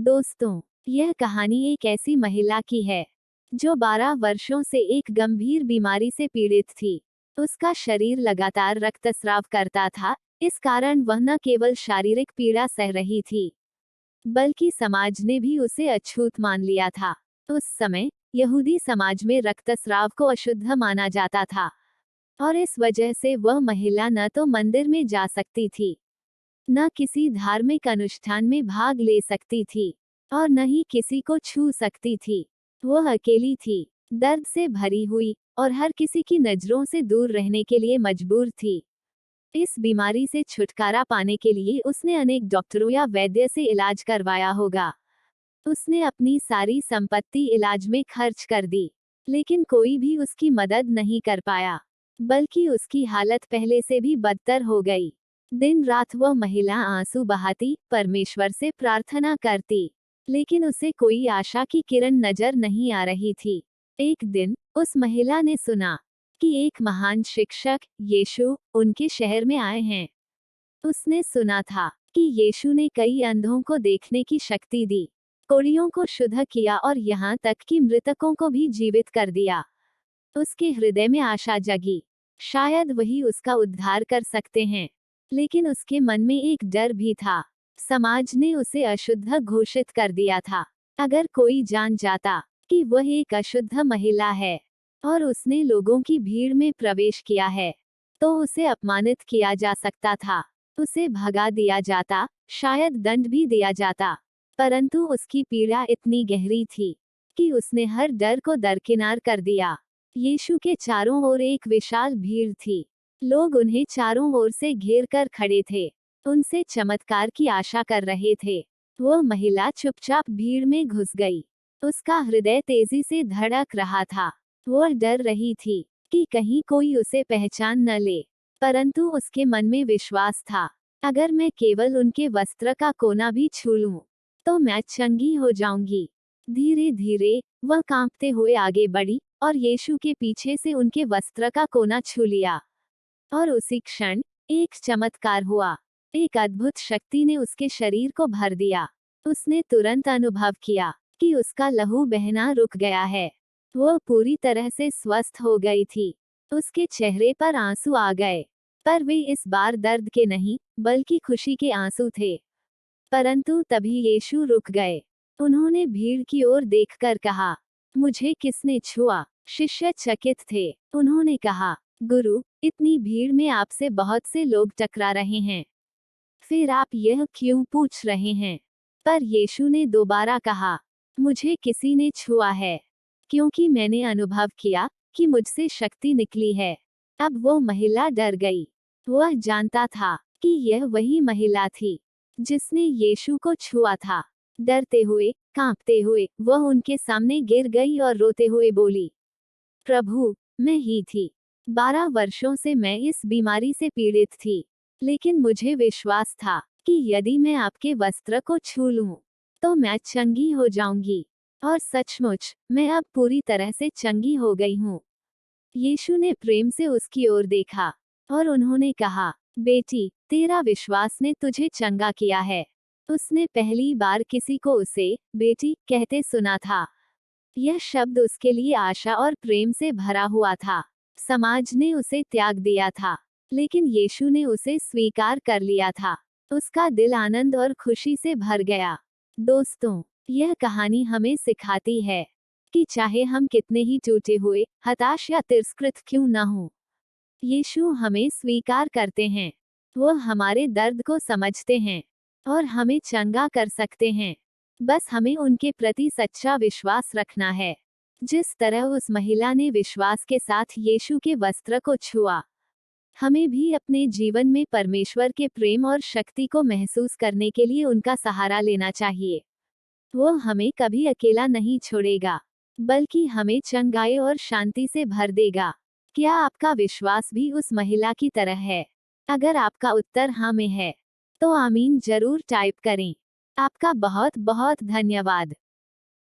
दोस्तों, यह कहानी एक ऐसी महिला की है जो 12 वर्षों से एक गंभीर बीमारी से पीड़ित थी। उसका शरीर लगातार रक्तस्राव करता था, इस कारण वह न केवल शारीरिक पीड़ा सह रही थी, बल्कि समाज ने भी उसे अछूत मान लिया था। उस समय यहूदी समाज में रक्तस्राव को अशुद्ध माना जाता था और इस वजह से वह महिला न तो मंदिर में जा सकती थी, न किसी धार्मिक अनुष्ठान में भाग ले सकती थी और न ही किसी को छू सकती थी। वह अकेली थी, दर्द से भरी हुई और हर किसी की नजरों से दूर रहने के लिए मजबूर थी। इस बीमारी से छुटकारा पाने के लिए उसने अनेक डॉक्टरों या वैद्य से इलाज करवाया होगा। उसने अपनी सारी संपत्ति इलाज में खर्च कर दी, लेकिन कोई भी उसकी मदद नहीं कर पाया, बल्कि उसकी हालत पहले से भी बदतर हो गई। दिन रात वह महिला आंसू बहाती, परमेश्वर से प्रार्थना करती, लेकिन उसे कोई आशा की किरण नजर नहीं आ रही थी। एक दिन उस महिला ने सुना कि एक महान शिक्षक यीशु उनके शहर में आए हैं। उसने सुना था कि यीशु ने कई अंधों को देखने की शक्ति दी, कोढ़ियों को शुद्ध किया और यहाँ तक कि मृतकों को भी जीवित कर दिया। उसके हृदय में आशा जगी, शायद वही उसका उद्धार कर सकते हैं। लेकिन उसके मन में एक डर भी था। समाज ने उसे अशुद्ध घोषित कर दिया था। अगर कोई जान जाता कि वह एक अशुद्ध महिला है और उसने लोगों की भीड़ में प्रवेश किया है, तो उसे अपमानित किया जा सकता था, उसे भगा दिया जाता, शायद दंड भी दिया जाता। परंतु उसकी पीड़ा इतनी गहरी थी कि उसने हर डर को दरकिनार कर दिया। यीशु के चारों ओर एक विशाल भीड़ थी। लोग उन्हें चारों ओर से घेर कर खड़े थे, उनसे चमत्कार की आशा कर रहे थे। वह महिला चुपचाप भीड़ में घुस गई। उसका हृदय तेजी से धड़क रहा था। वह डर रही थी कि कहीं कोई उसे पहचान न ले, परंतु उसके मन में विश्वास था, अगर मैं केवल उनके वस्त्र का कोना भी छू लूं, तो मैं चंगी हो जाऊंगी। धीरे धीरे वह कांपते हुए आगे बढ़ी और यीशु के पीछे से उनके वस्त्र का कोना छू लिया। और उसी क्षण एक चमत्कार हुआ। एक अद्भुत शक्ति ने उसके शरीर को भर दिया। उसने तुरंत अनुभव किया कि उसका लहू बहना रुक गया है। वह पूरी तरह से स्वस्थ हो गई थी। उसके चेहरे पर आंसू आ गए, पर वे इस बार दर्द के नहीं, बल्कि खुशी के आंसू थे। परंतु तभी यीशु रुक गए। उन्होंने भीड़ की ओर देखकर कहा, मुझे किसने छुआ? शिष्य चकित थे। उन्होंने कहा, गुरु, इतनी भीड़ में आपसे बहुत से लोग टकरा रहे हैं, फिर आप यह क्यों पूछ रहे हैं? पर यीशु ने दोबारा कहा, मुझे किसी ने छुआ है, क्योंकि मैंने अनुभव किया कि मुझसे शक्ति निकली है। अब वो महिला डर गई। वह जानता था कि यह वही महिला थी जिसने यीशु को छुआ था। डरते हुए, कांपते हुए वह उनके सामने गिर गई और रोते हुए बोली, प्रभु, मैं ही थी। 12 वर्षों से मैं इस बीमारी से पीड़ित थी, लेकिन मुझे विश्वास था कि यदि मैं आपके वस्त्र को छू लूं, तो मैं चंगी हो जाऊंगी। और सचमुच, मैं अब पूरी तरह से चंगी हो गई हूँ। यीशु ने प्रेम से उसकी ओर देखा और उन्होंने कहा, बेटी, तेरा विश्वास ने तुझे चंगा किया है। उसने पहली बार किसी को उसे बेटी कहते सुना था। यह शब्द उसके लिए आशा और प्रेम से भरा हुआ था। समाज ने उसे त्याग दिया था, लेकिन यीशु ने उसे स्वीकार कर लिया था। उसका दिल आनंद और खुशी से भर गया। दोस्तों, यह कहानी हमें सिखाती है कि चाहे हम कितने ही टूटे हुए, हताश या तिरस्कृत क्यों न हों, यीशु हमें स्वीकार करते हैं। वह हमारे दर्द को समझते हैं और हमें चंगा कर सकते हैं। बस हमें उनके प्रति सच्चा विश्वास रखना है। जिस तरह उस महिला ने विश्वास के साथ यीशु के वस्त्र को छुआ, हमें भी अपने जीवन में परमेश्वर के प्रेम और शक्ति को महसूस करने के लिए उनका सहारा लेना चाहिए। वो हमें कभी अकेला नहीं छोड़ेगा, बल्कि हमें चंगाई और शांति से भर देगा। क्या आपका विश्वास भी उस महिला की तरह है? अगर आपका उत्तर हाँ में है, तो आमीन जरूर टाइप करें। आपका बहुत बहुत धन्यवाद।